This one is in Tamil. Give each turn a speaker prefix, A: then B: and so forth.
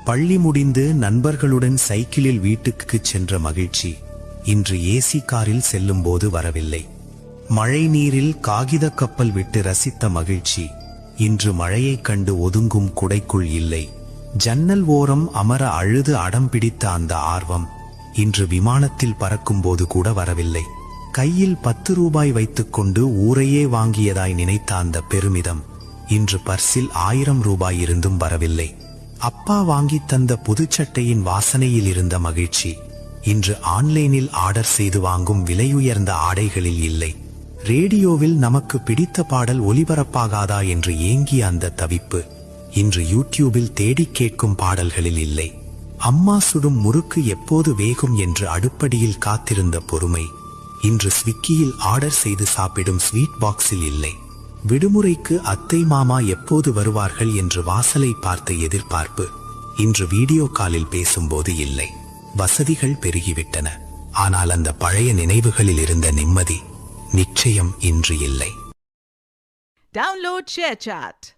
A: பள்ளி முடிந்து நண்பர்களுடன் சைக்கிளில் வீட்டுக்குச் சென்ற மகிழ்ச்சி இன்று ஏசி காரில் செல்லும்போது வரவில்லை. மழை நீரில் காகித கப்பல் விட்டு ரசித்த மகிழ்ச்சி இன்று மழையைக் கண்டு ஒதுங்கும் குடைக்குள் இல்லை. ஜன்னல் ஓரம் அமர அழுது அடம் பிடித்த அந்த ஆர்வம் இன்று விமானத்தில் பறக்கும்போது கூட வரவில்லை. கையில் 10 ரூபாய் வைத்துக்கொண்டு ஊரையே வாங்கியதாய் நினைத்த அந்த பெருமிதம் இன்று பர்சில் 1000 ரூபாய் இருந்தும் வரவில்லை. அப்பா வாங்கி தந்த புதுச்சட்டையின் வாசனையில் இருந்த மகிழ்ச்சி இன்று ஆன்லைனில் ஆர்டர் செய்து வாங்கும் விலையுயர்ந்த ஆடைகளில் இல்லை. ரேடியோவில் நமக்கு பிடித்த பாடல் ஒலிபரப்பாகாதா என்று ஏங்கிய அந்த தவிப்பு இன்று யூடியூபில் தேடி கேட்கும் பாடல்களில் இல்லை. அம்மா சுடும் முறுக்கு எப்போது வேகும் என்று அடுப்படியில் காத்திருந்த பொறுமை இன்று ஸ்விக்கியில் ஆர்டர் செய்து சாப்பிடும் ஸ்வீட் பாக்ஸில் இல்லை. விடுமுறைக்கு அத்தை மாமா எப்போது வருவார்கள் என்று வாசலை பார்த்த எதிர்பார்ப்பு இன்று வீடியோ காலில் பேசும்போது இல்லை. வசதிகள் பெருகிவிட்டன, ஆனால் அந்த பழைய நினைவுகளில் இருந்த நிம்மதி நிச்சயம் இன்று இல்லை.
B: Download ShareChat.